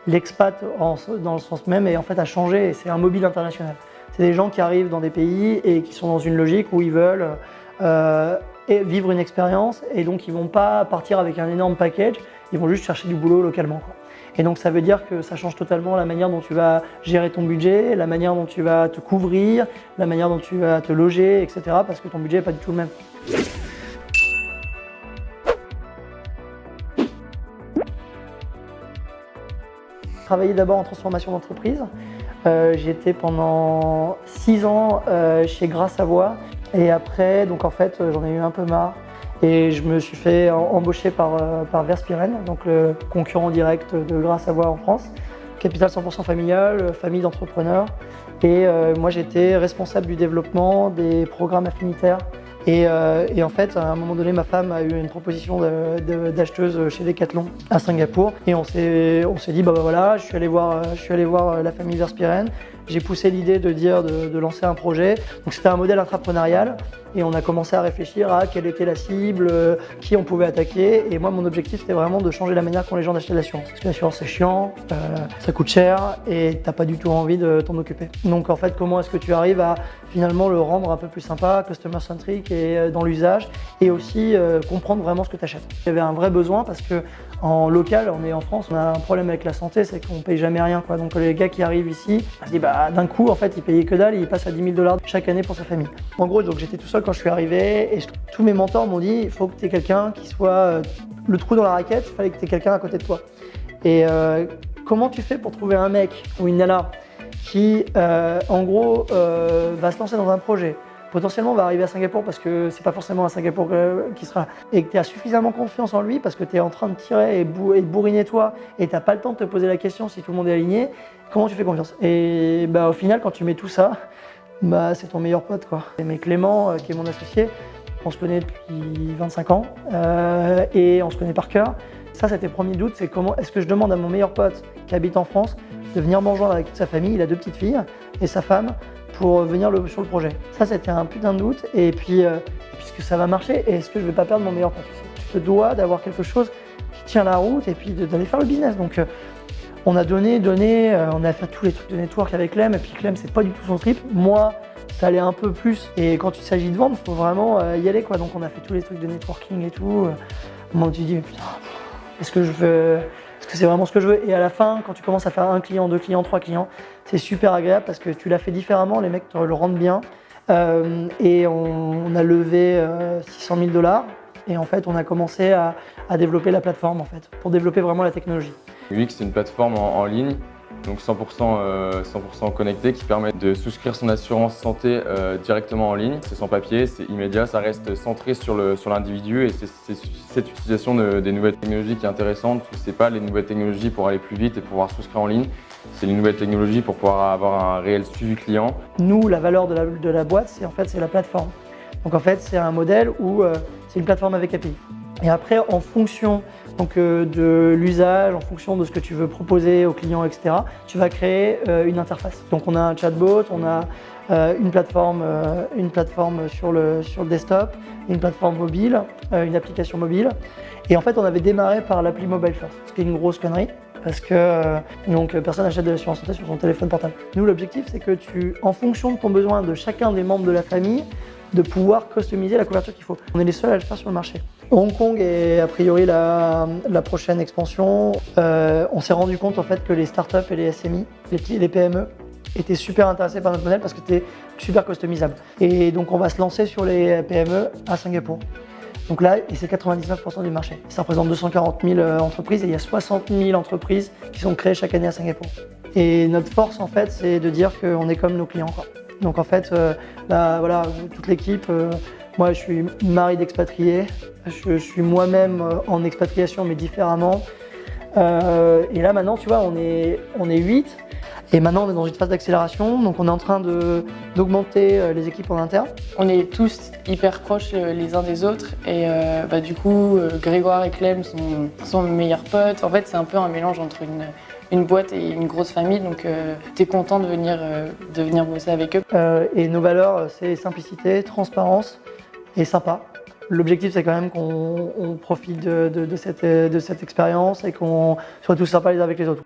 l'expat dans le sens même et en fait a changé et c'est un mobile international. C'est des gens qui arrivent dans des pays et qui sont dans une logique où ils veulent vivre une expérience et donc ils ne vont pas partir avec un énorme package, ils vont juste chercher du boulot localement, quoi. Et donc ça veut dire que ça change totalement la manière dont tu vas gérer ton budget, la manière dont tu vas te couvrir, la manière dont tu vas te loger, etc. parce que ton budget n'est pas du tout le même. J'ai travaillé d'abord en transformation d'entreprise. J'ai été pendant 6 ans chez Gras Savoye et après, donc en fait, j'en ai eu un peu marre. Et je me suis fait embaucher par Verspiren, donc le concurrent direct de Gras Savoye en France. Capital 100% familial, famille d'entrepreneurs. Et moi j'étais responsable du développement des programmes affinitaires. Et en fait, à un moment donné, ma femme a eu une proposition d'acheteuse chez Decathlon à Singapour. Et on s'est dit, bah voilà, je suis allé voir la famille Verspiren. J'ai poussé l'idée de lancer un projet. Donc c'était un modèle intrapreneurial et on a commencé à réfléchir à quelle était la cible, qui on pouvait attaquer. Et moi, mon objectif, c'était vraiment de changer la manière qu'ont les gens d'acheter de l'assurance. Parce que l'assurance, c'est chiant, ça coûte cher et t'as pas du tout envie de t'en occuper. Donc en fait, comment est-ce que tu arrives à finalement le rendre un peu plus sympa, customer centric et dans l'usage et aussi comprendre vraiment ce que tu achètes. Il y avait un vrai besoin parce que en local, on est en France, on a un problème avec la santé, c'est qu'on paye jamais rien, quoi. Donc les gars qui arrivent ici, on se dit bah d'un coup en fait ils payaient que dalle et ils passent à 10 000 $ chaque année pour sa famille. En gros, donc j'étais tout seul quand je suis arrivé et tous mes mentors m'ont dit il faut que tu aies quelqu'un qui soit le trou dans la raquette, il fallait que tu aies quelqu'un à côté de toi. Et comment tu fais pour trouver un mec ou une nana qui en gros va se lancer dans un projet, potentiellement va arriver à Singapour parce que c'est pas forcément à Singapour qui sera, et que tu as suffisamment confiance en lui parce que tu es en train de tirer et bourriner toi et tu n'as pas le temps de te poser la question si tout le monde est aligné, comment tu fais confiance? Et bah, au final, quand tu mets tout ça, bah, c'est ton meilleur pote, quoi. Mais Clément, qui est mon associé, on se connaît depuis 25 ans et on se connaît par cœur. Ça, c'était le premier doute, c'est comment est-ce que je demande à mon meilleur pote qui habite en France de venir me rejoindre avec toute sa famille, il a 2 petites filles et sa femme, pour venir sur le projet. Ça, c'était un putain de doute. Et puis, puisque ça va marcher, est-ce que je vais pas perdre mon meilleur pote? Tu te dois d'avoir quelque chose qui tient la route et puis d'aller faire le business. Donc, on a donné, on a fait tous les trucs de network avec Clem. Et puis Clem, c'est pas du tout son trip. Moi, ça allait un peu plus. Et quand il s'agit de vendre, il faut vraiment y aller, quoi. Donc, on a fait tous les trucs de networking et tout. Moi, tu te dis, mais putain, est-ce que c'est vraiment ce que je veux? Et à la fin, quand tu commences à faire 1 client, 2 clients, 3 clients, c'est super agréable parce que tu l'as fait différemment, les mecs te le rendent bien. Et on a levé 600 000 $ et en fait, on a commencé à développer la plateforme en fait, pour développer vraiment la technologie. UX, c'est une plateforme en ligne, donc 100% connectée, qui permet de souscrire son assurance santé directement en ligne. C'est sans papier, c'est immédiat, ça reste centré sur l'individu et c'est cette utilisation des nouvelles technologies qui est intéressante. Ce n'est pas les nouvelles technologies pour aller plus vite et pouvoir souscrire en ligne, c'est les nouvelles technologies pour pouvoir avoir un réel suivi client. Nous, la valeur de la boîte, c'est la plateforme. Donc en fait, c'est un modèle où c'est une plateforme avec API. Et après, en fonction de l'usage, en fonction de ce que tu veux proposer aux clients, etc., tu vas créer une interface. Donc on a un chatbot, on a une plateforme sur le desktop, une plateforme mobile, une application mobile. Et en fait, on avait démarré par l'appli Mobile First, ce qui est une grosse connerie. Parce que personne n'achète de l'assurance santé sur son téléphone portable. Nous, l'objectif, c'est que en fonction de ton besoin de chacun des membres de la famille, de pouvoir customiser la couverture qu'il faut. On est les seuls à le faire sur le marché. Hong Kong est a priori la prochaine expansion. On s'est rendu compte en fait que les startups et les SMI, les PME, étaient super intéressés par notre modèle parce que c'était super customisable. Et donc on va se lancer sur les PME à Singapour. Donc là, c'est 99% du marché. Ça représente 240 000 entreprises et il y a 60 000 entreprises qui sont créées chaque année à Singapour. Et notre force, en fait, c'est de dire qu'on est comme nos clients, quoi. Donc en fait, voilà, toute l'équipe, moi je suis mari d'expatrié, je suis moi-même en expatriation mais différemment. Et là maintenant, tu vois, on est 8. Et maintenant, on est dans une phase d'accélération, donc on est en train d'augmenter les équipes en interne. On est tous hyper proches les uns des autres et du coup, Grégoire et Clem sont mes meilleurs potes. En fait, c'est un peu un mélange entre une boîte et une grosse famille, donc t'es content de venir bosser avec eux. Et nos valeurs, c'est simplicité, transparence et sympa. L'objectif, c'est quand même qu'on profite de cette expérience et qu'on soit tous sympas les uns avec les autres.